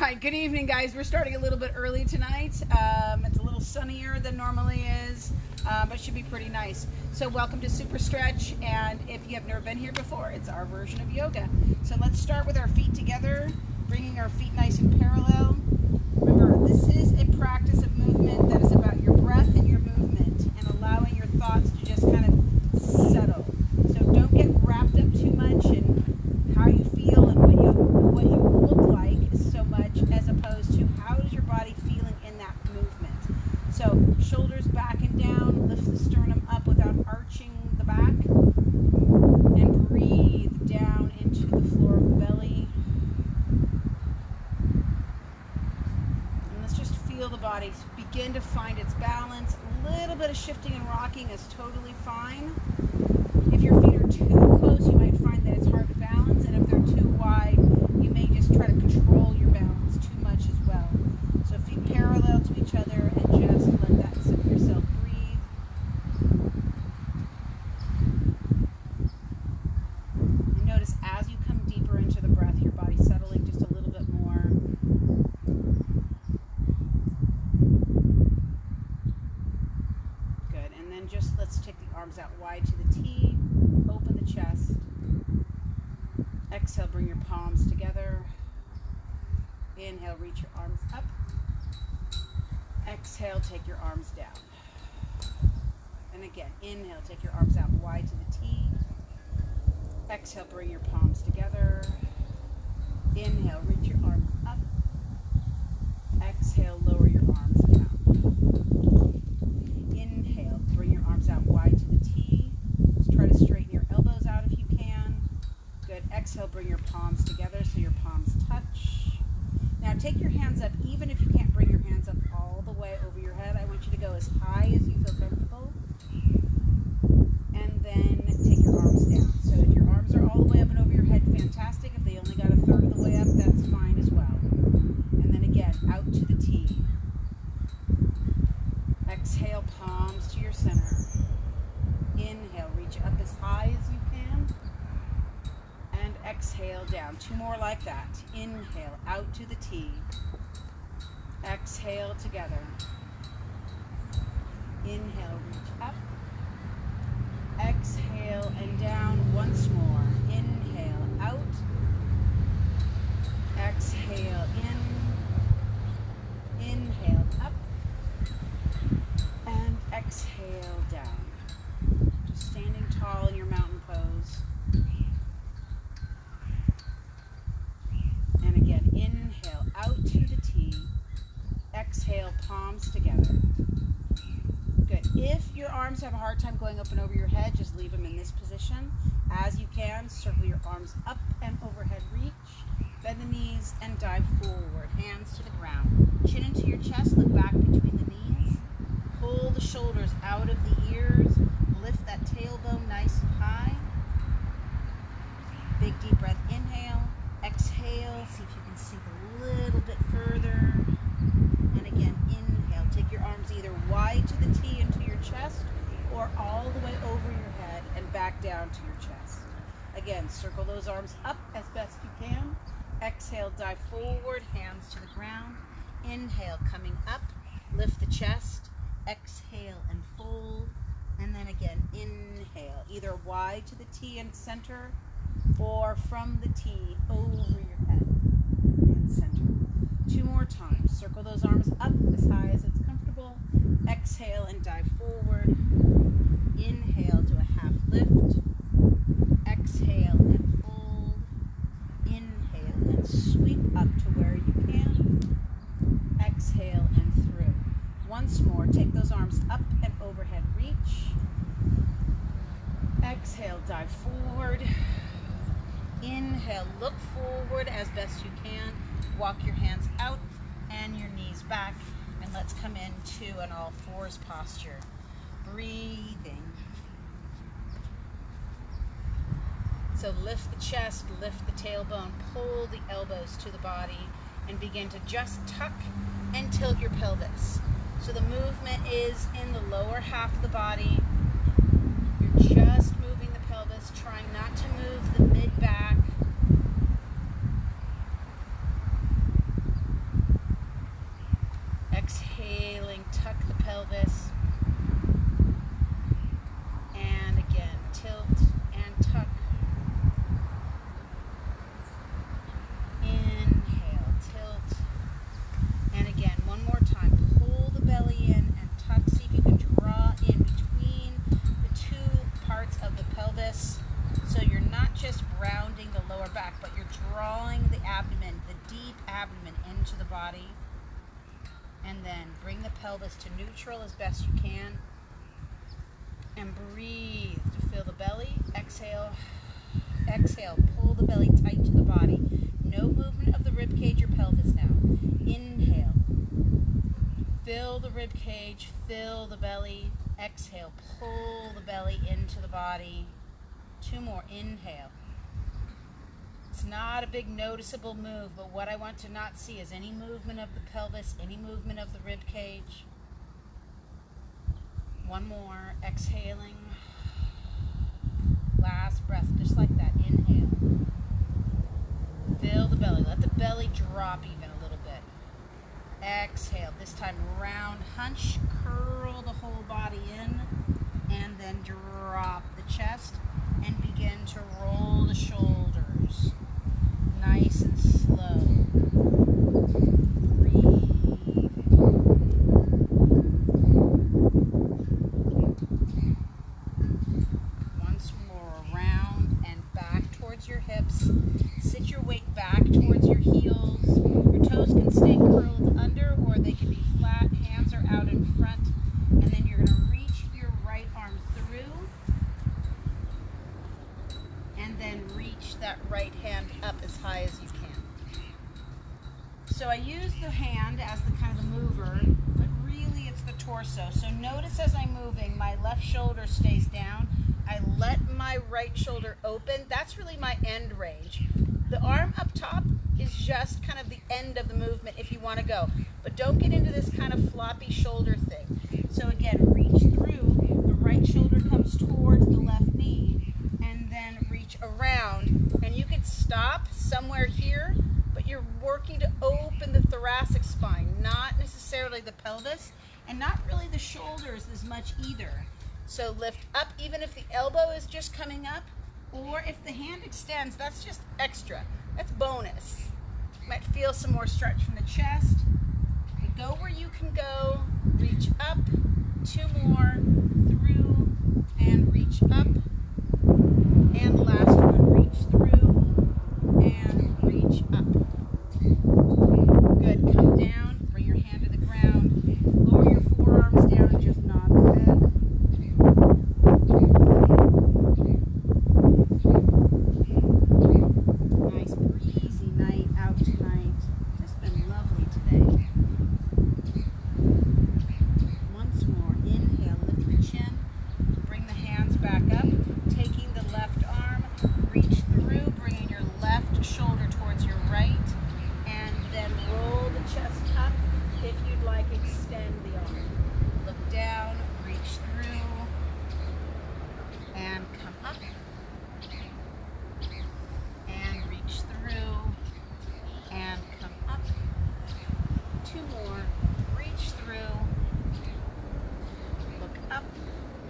right, good evening, guys. We're starting a little bit early tonight. It's a little sunnier than normally is, but should be pretty nice. So welcome to Superstretch, and if you have never been here before, it's our version of yoga. So let's start with our feet together, bringing our feet nice and parallel. Remember, this is a practice of movement that is about your breath and your movement and allowing your thoughts to just kind of settle. So don't get wrapped up too much in how you feel and what you look like so much, as opposed to how is your body feeling in that movement. So shoulders back and down, lift the sternum up without arching the back, and breathe down into the floor of the belly. And let's just feel the body begin to find its balance. A little bit of shifting and rocking is totally fine. If your feet are too close, you might find that it's hard to balance, and if they're too wide, you may just try to control your balance too much as well. So feet parallel to each other, and just let that sit with yourself. Breathe. And notice as you come deeper into the breath, your body settling just a little bit more. Good. And then just let's take the arms out wide to the T. Open the chest. Exhale, bring your palms together. Inhale, reach your arms up. Exhale, take your arms down. And again, inhale, take your arms out wide to the T. Exhale, bring your palms together. Inhale, reach your arms up. Exhale, lower your arms down. Inhale, bring your arms out wide to the T. Just try to straighten your elbows out if you can. Good. Exhale, bring your palms together so your palms touch. Now take your hands up, even if you can't bring your hands up all the way over your head. I want you to go as high as you feel comfortable. And then take your arms down. So if your arms are all the way up and over your head, fantastic. If they only got a third of the way up, that's fine as well. And then again, out to the T. Exhale, palms to your center. Inhale, reach up as high as you can. And exhale down. Two more like that. Inhale, out to the T. Exhale together. Inhale, reach up. Exhale and down once more. Inhale, out. Exhale in. Inhale, up. And exhale down. Just standing tall in your mountain pose. And again, inhale out to the T. Exhale, palms together. Good. If your arms have a hard time going up and over your head, just leave them in this position. As you can, circle your arms up and overhead reach. Bend the knees and dive forward. Hands to the ground. Chin into your chest, look back between the knees. Pull the shoulders out of the ears. Lift that tailbone nice and high. Big deep breath, inhale. Exhale, see if you can sink a little bit further. And again, inhale. Take your arms either wide to the T into your chest or all the way over your head and back down to your chest. Again, circle those arms up as best you can. Exhale, dive forward, hands to the ground. Inhale, coming up, lift the chest. Exhale and fold. And then again, inhale, either wide to the T and center, or from the T over your head and center. Two more times. Circle those arms up as high as it's comfortable. Exhale and dive forward. Inhale to a half lift. Exhale and fold. Inhale and sweep up to where you can. Exhale and through. Once more, take those arms up and overhead reach. Exhale, dive forward. Inhale, look forward as best you can. Walk your hands out and your knees back. And let's come into an all fours posture. Breathing. So lift the chest, lift the tailbone, pull the elbows to the body, and begin to just tuck and tilt your pelvis. So the movement is in the lower half of the body. You're just moving the pelvis, trying not to move the mid-back. exhaling, tuck the pelvis. And again, tilt and tuck. Inhale, tilt. And again, one more time. Pull the belly in and tuck. See if you can draw in between the two parts of the pelvis. So you're not just rounding the lower back, but you're drawing the abdomen, the deep abdomen into the body. And then bring the pelvis to neutral as best you can. And breathe to fill the belly. Exhale. Exhale. Pull the belly tight to the body. No movement of the rib cage or pelvis now. Inhale. Fill the rib cage. Fill the belly. Exhale. Pull the belly into the body. 2 more. Inhale. It's not a big noticeable move, but what I want to not see is any movement of the pelvis, any movement of the rib cage. 1 more. Exhaling. Last breath, just like that. Inhale. Fill the belly. Let the belly drop even a little bit. Exhale. This time round, hunch, curl the whole body in, and then drop the chest and begin to roll the shoulders. Nice and slow. Breathe. Once more, around and back towards your hips. Sit your weight back towards your heels. Your toes can stay curled under or they can be flat. Hands are out in front. And then you're going to reach your right arm through. And then reach that right hand up as high as you can. So I use the hand as the kind of the mover, but really it's the torso. So notice as I'm moving, my left shoulder stays down. I let my right shoulder open. That's really my end range. The arm up top is just kind of the end of the movement if you want to go. But don't get into this kind of floppy shoulder thing. So again, reach through. The right shoulder comes towards the left knee. And then reach around. And you could stop somewhere here, but you're working to open the thoracic spine, not necessarily the pelvis, and not really the shoulders as much either. So lift up, even if the elbow is just coming up, or if the hand extends, that's just extra. That's bonus. You might feel some more stretch from the chest. But go where you can go. Reach up, 2 more, through, and reach up. And the last one, reach through and reach up. Good, come down, bring your hand to the ground, lower your forearms down and just nod the head. Nice breezy night out tonight. Just been lovely today. Once more, inhale, lift the chin, bring the hands back up, taking the left arm, reach through, bringing your left shoulder towards your right, and then roll the chest up. If you'd like, extend the arm. Look down, reach through, and come up. And reach through, and come up. 2 more, reach through, look up,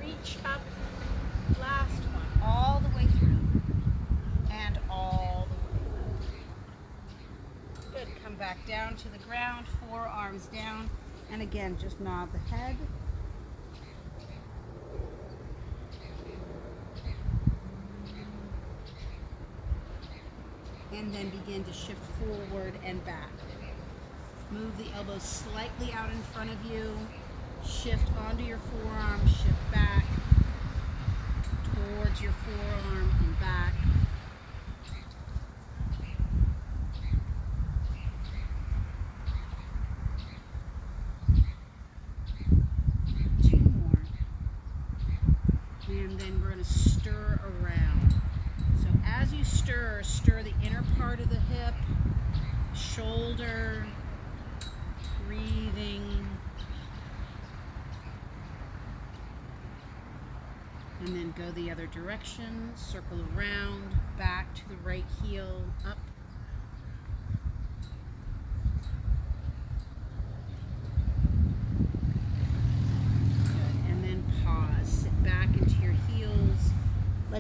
reach up. Last one, all the way through, and all the way up. Good, come back down to the ground, forearms down, and again, just nod the head. And then begin to shift forward and back. Move the elbows slightly out in front of you, shift onto your forearm, shift back, towards your forearm and back. Two more. And then we're going to stir around. So as you stir, stir the inner part of the hip, shoulder, breathing. And then go the other direction, circle around, back to the right heel, up.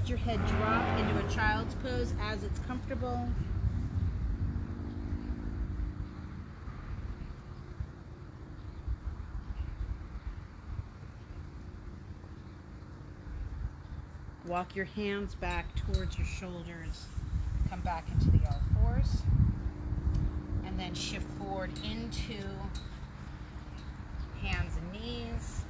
Let your head drop into a child's pose as it's comfortable. Walk your hands back towards your shoulders. Come back into the all fours. And then shift forward into hands and knees.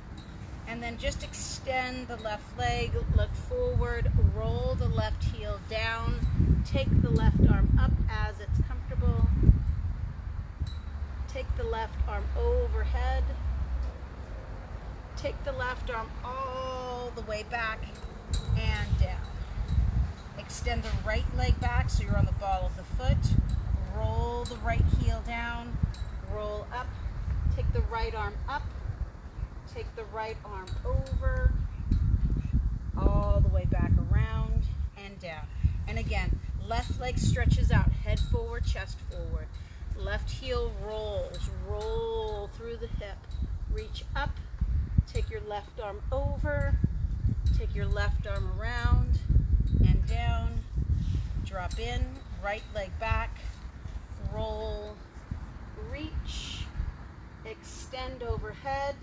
And then just extend the left leg, look forward, roll the left heel down, take the left arm up as it's comfortable. Take the left arm overhead. Take the left arm all the way back and down. Extend the right leg back so you're on the ball of the foot. Roll the right heel down, roll up, take the right arm up, take the right arm over, all the way back around and down. And again, left leg stretches out, head forward, chest forward. Left heel rolls, roll through the hip, reach up, take your left arm over, take your left arm around and down, drop in, right leg back, roll, reach, extend overhead,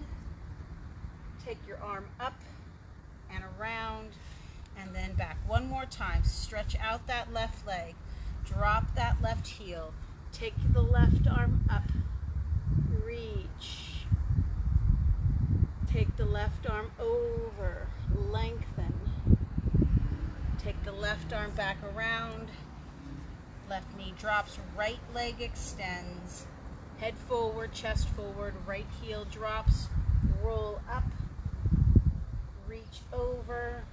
take your arm up and around and then back. One more time, stretch out that left leg, drop that left heel, take the left arm up, reach, take the left arm over, lengthen, take the left arm back around, left knee drops, right leg extends, head forward, chest forward, right heel drops, roll up, reach over,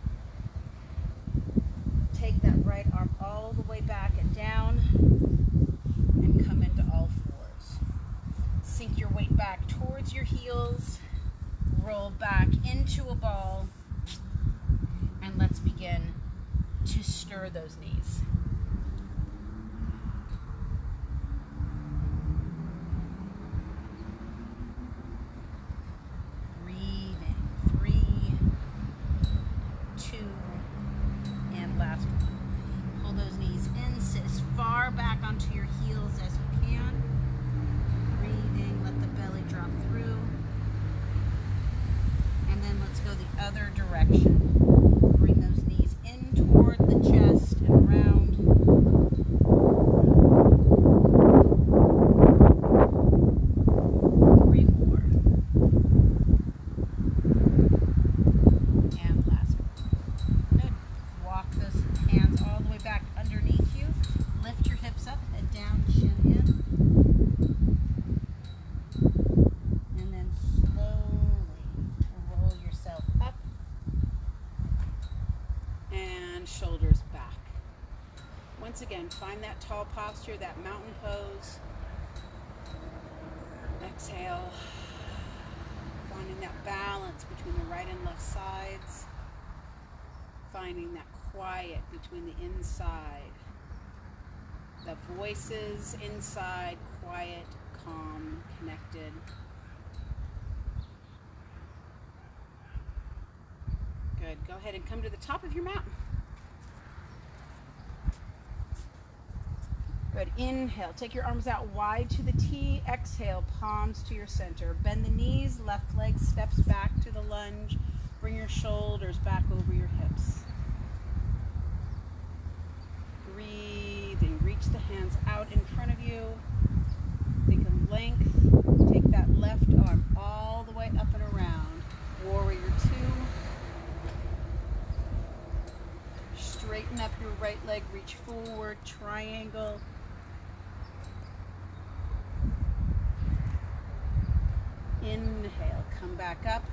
take that right arm all the way back and down, and come into all fours. Sink your weight back towards your heels, roll back into a ball, and let's begin to stir those knees. Breathing. 3, 2, and last one. Pull those knees in, sit as far back onto your heels as you can. Breathing, let the belly drop through. And then let's go the other direction. Bring those knees in toward the chest and round. 3 more. And last one. Good. Walk those hands all the way back underneath you. Lift your hips up, head down, chin in. And then slowly roll yourself up and shoulders back. Once again, find that tall posture, that mountain pose. Exhale, finding that balance between the right and left sides, finding that quiet between the inside, the voices inside, quiet, calm, connected. Good. Go ahead and come to the top of your mountain. Good. Inhale. Take your arms out wide to the T. Exhale. Palms to your center. Bend the knees. Left leg steps back to the lunge. Bring your shoulders back over your hips. Breathing. Reach the hands out in front of you. Think of length. Take that left arm all the way up and around. Warrior 2. Straighten up your right leg, reach forward, triangle. Inhale, come back up.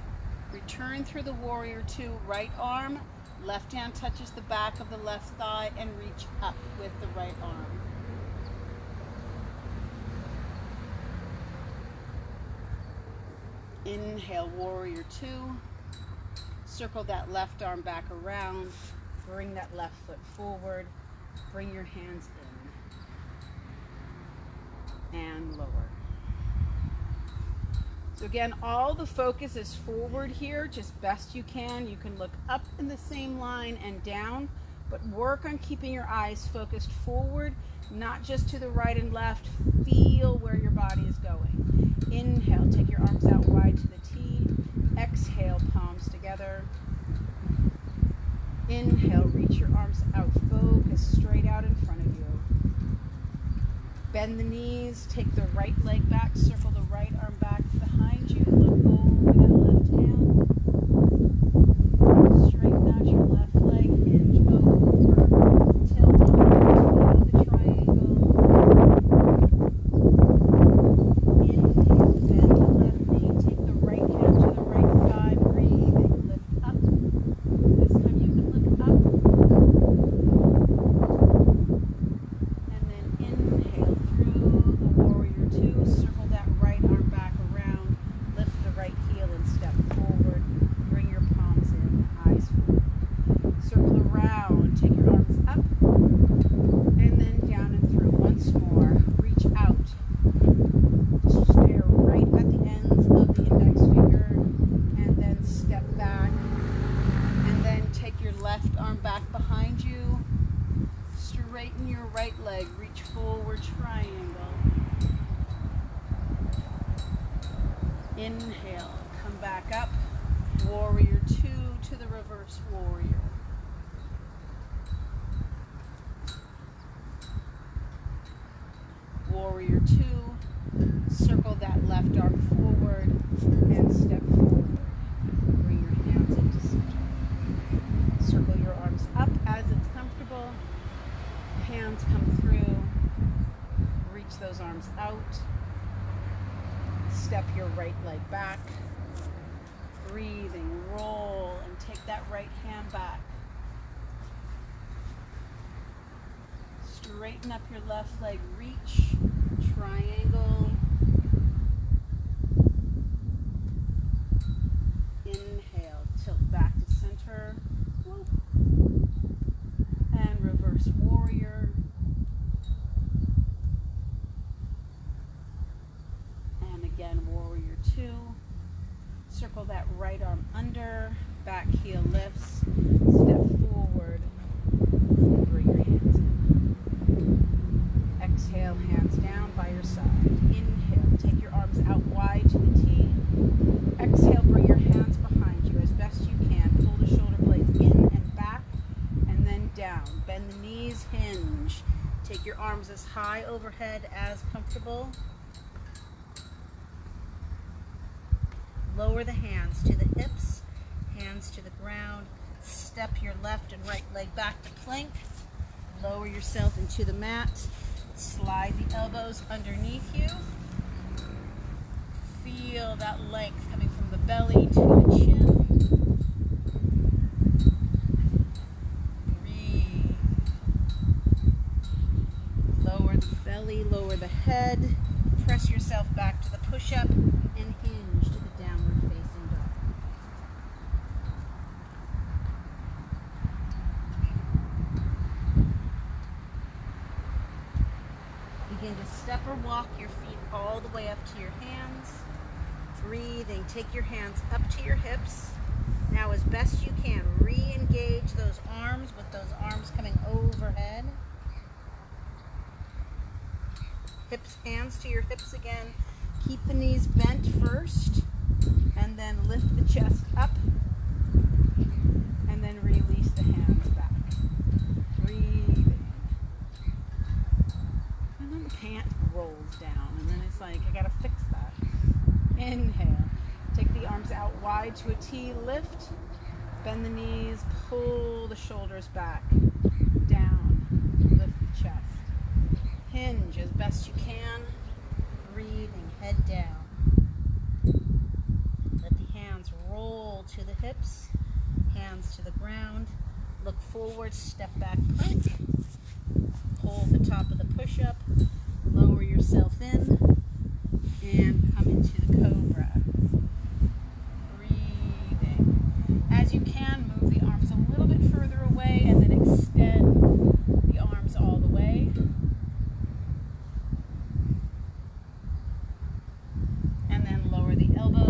Return through the warrior 2, right arm, left hand touches the back of the left thigh and reach up with the right arm. Inhale, warrior 2. Circle that left arm back around. Bring that left foot forward. Bring your hands in. And lower. So again, all the focus is forward here, just best you can. You can look up in the same line and down, but work on keeping your eyes focused forward, not just to the right and left. Feel where your body is going. Inhale, take your arms out wide to the T. Exhale, palms together. Inhale, reach your arms out, focus straight out in front of you. Bend the knees, take the right leg back, circle the right arm back behind you, look over that left hand. Straighten out your left leg, hinge over, tilt over to the triangle. Inhale, bend the left knee, take the right hand to the right thigh, breathing, lift up. This time you can look up. And then inhale through the warrior two, circle that right arm back around, lift the right heel and step forward. Bring your palms in, eyes forward. Circle around, take your arms up, and then down and through. Once more, reach out. Just stare right at the ends of the index finger, and then step back. And then take your left arm back behind you. Straighten your right leg, reach forward, triangle. Inhale, come back up. Warrior two to the reverse warrior. Warrior two, circle that left arm forward and step forward. Bring your hands into center. Circle your arms up as it's comfortable. Hands come through. Reach those arms out. Step your right leg back. Breathing, roll, and take that right hand back. Straighten up your left leg, reach, triangle. Inhale, tilt back to center. And reverse warrior. And again, warrior two. Circle that right arm under, back heel lifts, step forward, bring your hands in. Exhale, hands down by your side. Inhale, take your arms out wide to the T. Exhale, bring your hands behind you as best you can. Pull the shoulder blades in and back, and then down. Bend the knees, hinge. Take your arms as high overhead as comfortable. Lower the hands to the hips, hands to the ground. Step your left and right leg back to plank. Lower yourself into the mat. Slide the elbows underneath you. Feel that length coming from the belly to the chin. Breathe. Lower the belly, lower the head. Press yourself back to the push-up and hinge to the downward facing dog. Begin to step or walk your feet all the way up to your hands. Breathing, take your hands up to your hips. Now as best you can, re-engage those arms with those arms coming overhead. Hips, hands to your hips again. Keep the knees bent first, and then lift the chest up, and then release the hands back. Breathing. And then the pant rolls down, and then it's like, I gotta fix that. Inhale. Take the arms out wide to a T, lift, bend the knees, pull the shoulders back, down, lift the chest. Hinge as best you can, breathing, head down. Let the hands roll to the hips, hands to the ground. Look forward, step back, plank. Hold the top of the push-up, lower yourself in, and come into the cobra. Breathing. As you can, move the arms a little bit further away and then extend the arms all the way. And then lower the elbows.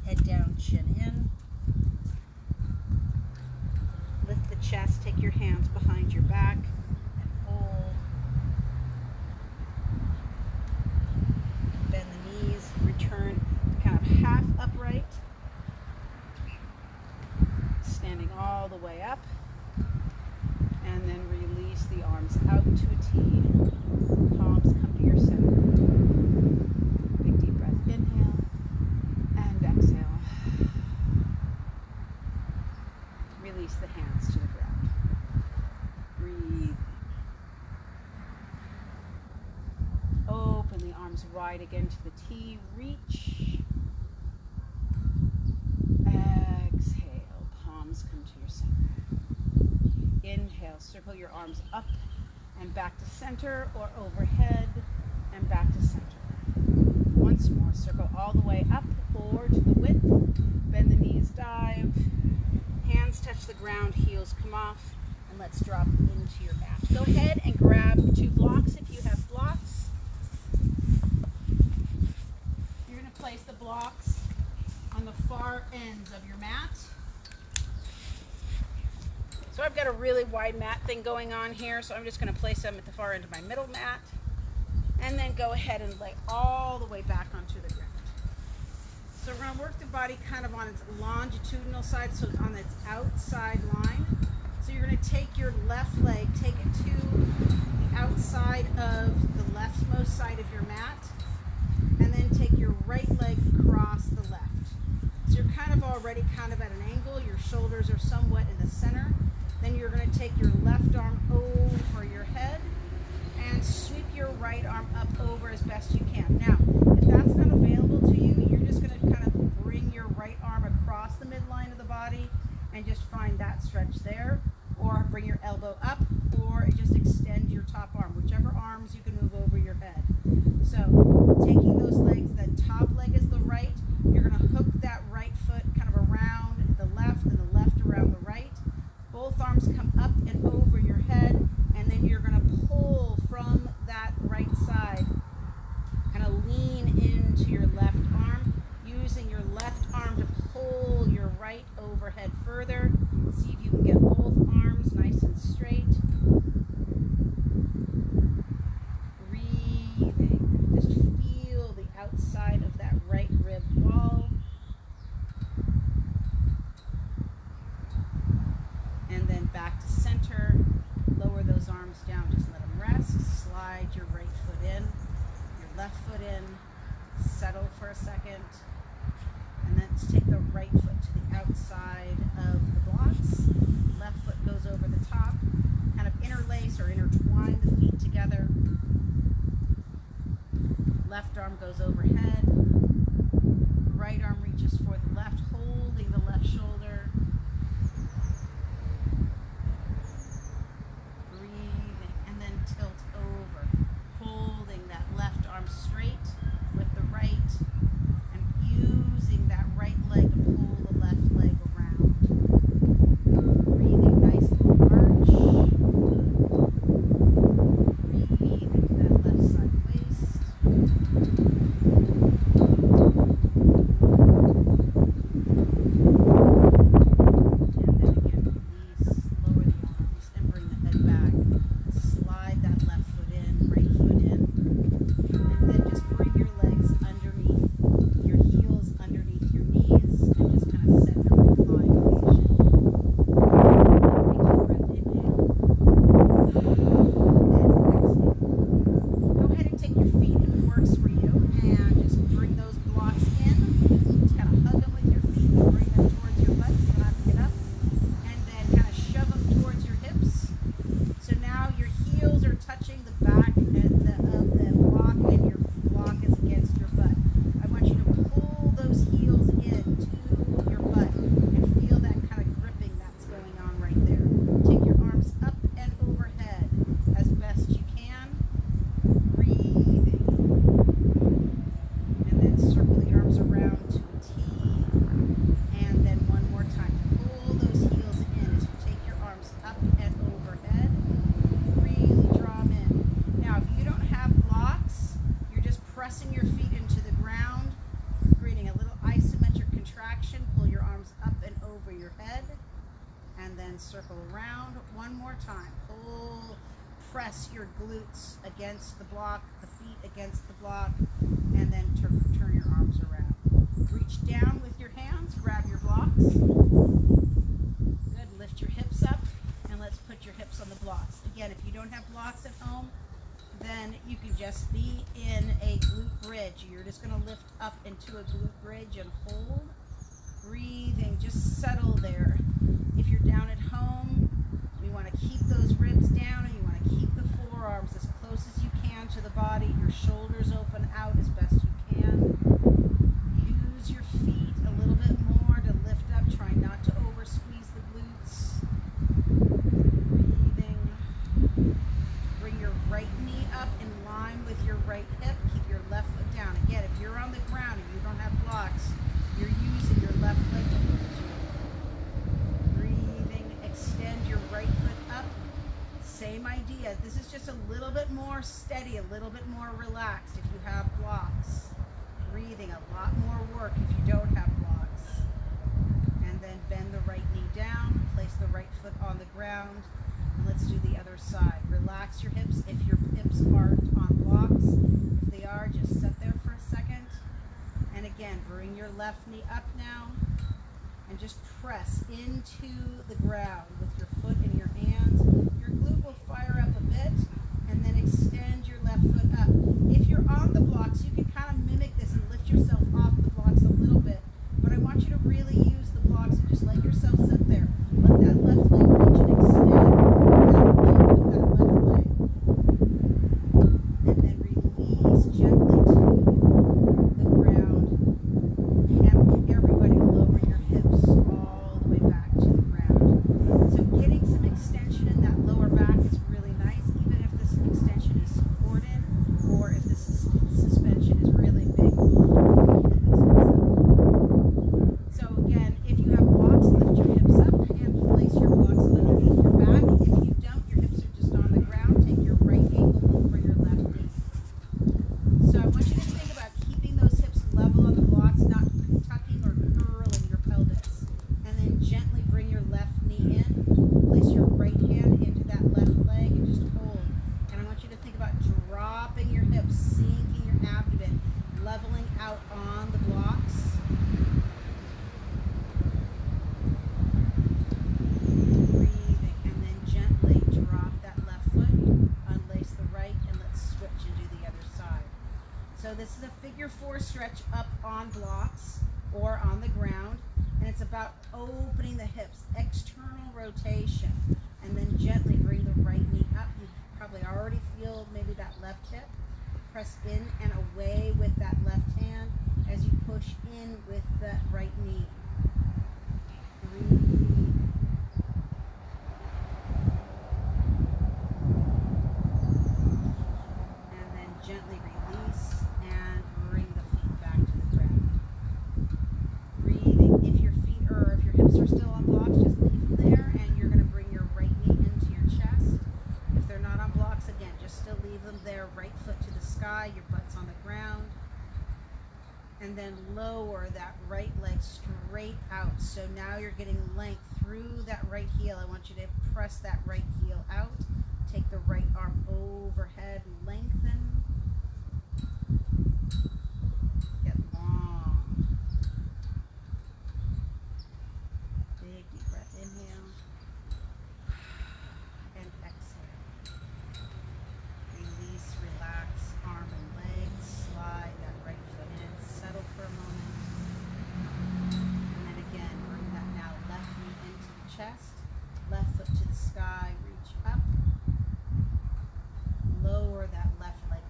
Head down, chin in. Lift the chest, take your hands behind your back and fold. Bend the knees, return to kind of half upright. Standing all the way up. And then release the arms out to a T. Palms come to your center. Big deep breath. Inhale and exhale. Release the hands to the ground. Breathe. Open the arms wide again to the T. Reach. Exhale. Palms come to your center. Inhale, circle your arms up and back to center, or overhead and back to center. Once more, circle all the way up or to the width. Bend the knees, dive. Hands touch the ground, heels come off, and let's drop into your mat. Go ahead and grab 2 blocks if you have blocks. You're going to place the blocks on the far ends of your mat. So I've got a really wide mat thing going on here, so I'm just going to place them at the far end of my middle mat, and then go ahead and lay all the way back onto the ground. So we're going to work the body kind of on its longitudinal side, so on its outside line. So you're going to take your left leg, take it to the outside of the leftmost side of your mat, and then take your right leg across the left. So you're kind of already kind of at an angle, your shoulders are somewhat in the center. Then you're going to take your left arm over your head and sweep your right arm up over as best you can. Now, if that's not available to you, you're just going to kind of bring your right arm across the midline of the body and just find that stretch there, or bring your elbow up, or just extend your top arm, whichever arms you can move over your head. So, taking those legs, the top leg is the right, you're going to hook that right foot kind of around the left and the left around the right. Both arms come up and over your head, and then you're going to pull from that right side, kind of lean into your left arm, using your left arm to pull your right overhead further. See if you can get both arms nice and straight. Breathing. Just feel the outside of that right rib wall. And then back to center. Lower those arms down, just let them rest. Slide your right foot in, your left foot in. Settle for a second. And then take the right foot to the outside of the blocks. Left foot goes over the top. Kind of interlace or intertwine the feet together. Left arm goes overhead. Right arm reaches for the left, holding the left shoulder. Breathing, and then tilt over, holding that left arm straight with the right, and using that right leg to pull the left leg around. Breathing nice little arch. Breathe into that left side waist. and then circle around one more time. Pull, press your glutes against the block, the feet against the block, and then turn your arms around. Reach down with your hands, grab your blocks. Good, lift your hips up, and let's put your hips on the blocks. Again, if you don't have blocks at home, then you can just be in a glute bridge. You're just going to lift up into a glute bridge and hold. Breathing, just settle there. If you're down at home, you want to keep those ribs down, and you want to keep the forearms as close as you can to the body. Your shoulders open out as best you can. Use your feet a little bit more to lift up. Try not to over squeeze the glutes. Breathing. Bring your right knee up in line with your right hip. Keep your left foot down. Again, if you're on the ground and you don't have blocks, you're using your left leg to lift you. Breathing. Extend your right foot up. Same idea. This is just a little bit more steady, a little bit more relaxed if you have blocks. Breathing, a lot more work if you don't have blocks. And then bend the right knee down, place the right foot on the ground, and let's do the other side. Relax your hips if your hips aren't on blocks. If they are, just sit there for a second. And again, bring your left knee up now, and just press into the ground with your foot in your hands. Your glute will fire up a bit, and then extend your left foot up. If you're on the blocks, you can kind of mimic this and lift yourself off the blocks a little bit, but I want you to really use the blocks and just let yourself sit there. Let that left leg reach and extend that length of that left leg. And then release gently to the ground. Have everybody lower your hips all the way back to the ground. So getting some extension in that lower back is really nice, even if this extension is supported or if this suspension is really big. So again, if you have blocks, lift your hips up and place your blocks underneath your back. If you don't, your hips are just on the ground. Take your right ankle over your left knee. So I want you to think about keeping those hips level on the blocks, not tucking or curling your pelvis. And then gently bring your left knee in. Place your right hand into that left leg and just hold. And I want you to think about dropping your hips, sinking your abdomen, leveling out on the blocks. Breathing, and then gently drop that left foot, unlace the right, and let's switch and do the other side. So this is a figure 4 stretch up on blocks or on the ground, and it's about opening the hips, external rotation, and then gently bring the right knee up. You probably already feel maybe that left hip. Press in and away with that left hand as you push in with that right knee. Breathe. And then gently release and bring the feet back to the ground. Breathing. If your feet or if your hips are still on blocks, just leave them there, and you're going to bring your right knee into your chest. If they're not on blocks, again, just still leave them there. Right foot to the sky, your butt's on the ground. And then lower that right leg straight out. So now you're getting length through that right heel. I want you to press that right heel out. Take the right arm overhead, lengthen. Get long. Big deep breath, inhale. And exhale. Release, relax, arm and leg. Slide that right foot in. Settle for a moment. And then again, bring that now left knee into the chest. Left foot to the sky. Reach up. Lower that left leg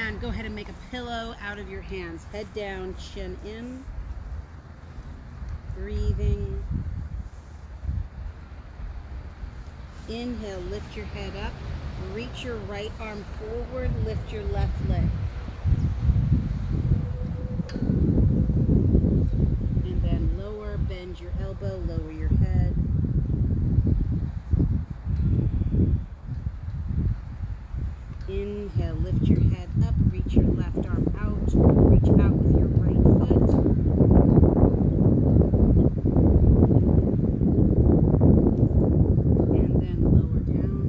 And go ahead and make a pillow out of your hands. Head down, chin in. Breathing. Inhale, lift your head up. Reach your right arm forward, lift your left leg. And then lower, bend your elbow, lower your head. Inhale, lift your head up, reach your left arm out, reach out with your right foot. And then lower down.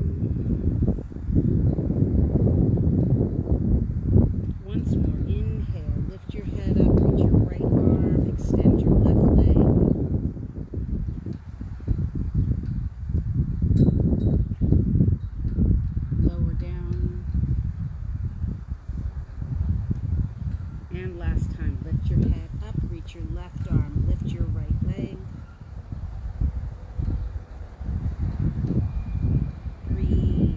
Once more, inhale, lift your head up, reach your right arm, extend your left leg. Lower down. And last time, lift your head up, reach your left arm, lift your right leg. Breathe.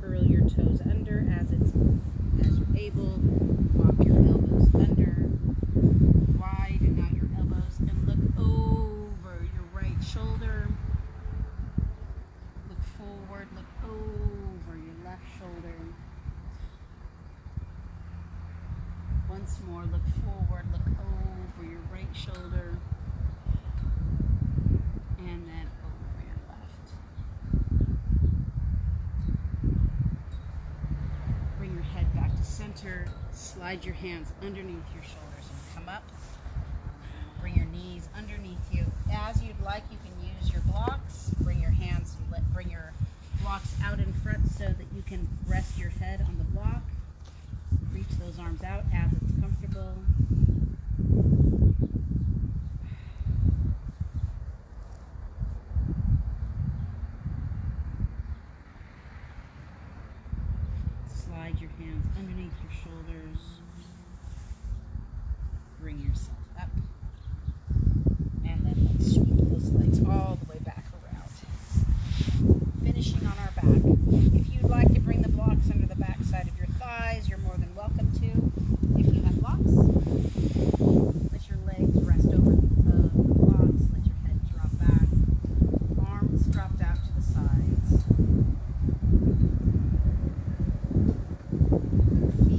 Curl your toes under as you're able. Walk your elbows under. Widen out your elbows and look over your right shoulder. Look forward, look over your left shoulder. Once more, look forward, look over your right shoulder. And then over your left. Bring your head back to center. Slide your hands underneath your shoulders and come up. Bring your knees underneath you. As you'd like, you can use your blocks. Bring your hands, bring your blocks out in front so that you can rest your head on the block. Reach those arms out as it's comfortable. Slide your hands underneath your shoulders. Bring yourself up. And then let's sweep those legs all the way back around. Finishing on our back. If you'd like to bring the blocks under the back side of your thighs, you're more than welcome to. If you have blocks, let your legs rest over the blocks. Let your head drop back. Arms dropped out to the sides.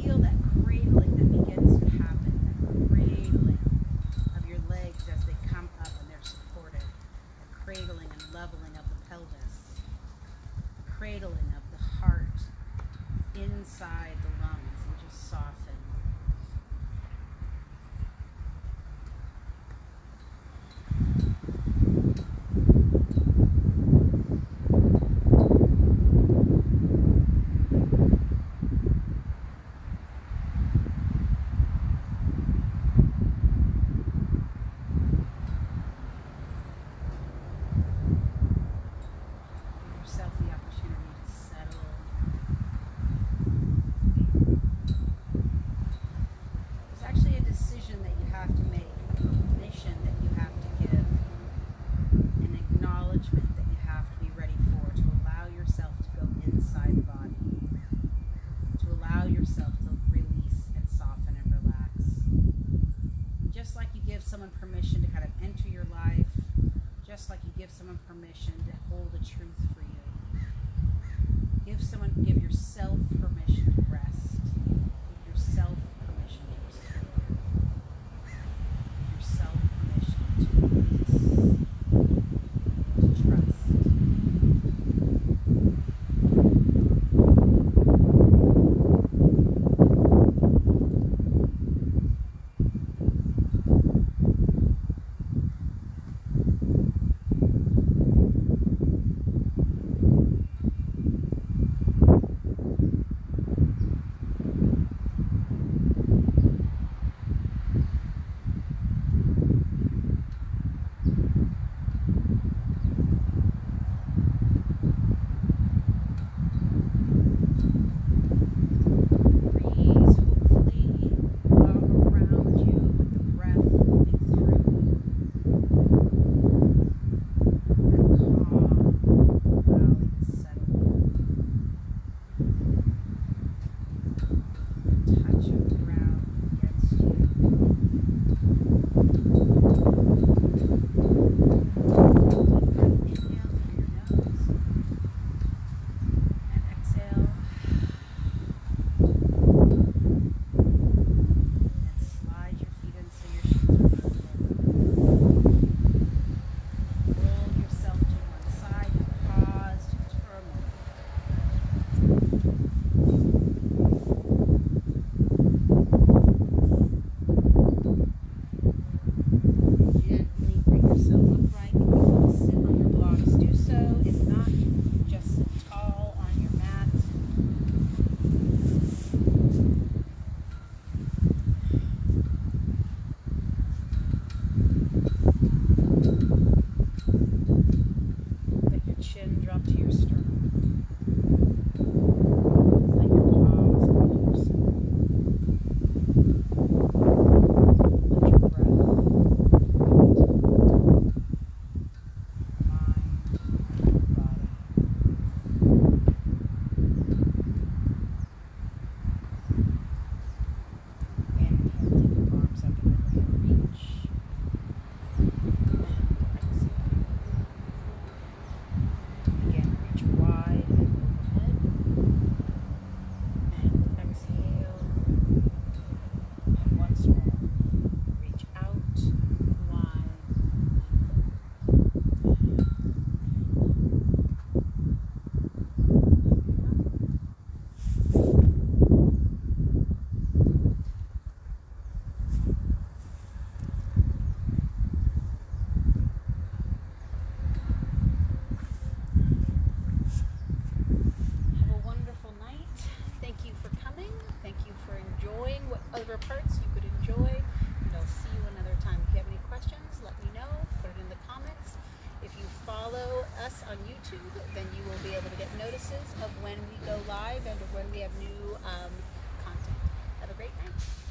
Feel that cradling that begins to happen. That cradling of your legs as they come up and they're supported. The cradling and leveling of the pelvis. The cradling of the heart inside the lungs and just soften. Give yourself the opportunity to settle. There's actually a decision that you have to make, a permission that you have to give, an acknowledgement that you have to be ready for, to allow yourself to go inside the body, to allow yourself to release and soften and relax. Just like you give someone permission to kind of enter your life, just like you give someone permission to hold a truth for you. Give yourself permission to rest. Give yourself permission to restore. Give yourself permission to release, to trust. follow us on YouTube, then you will be able to get notices of when we go live and of when we have new content. Have a great night.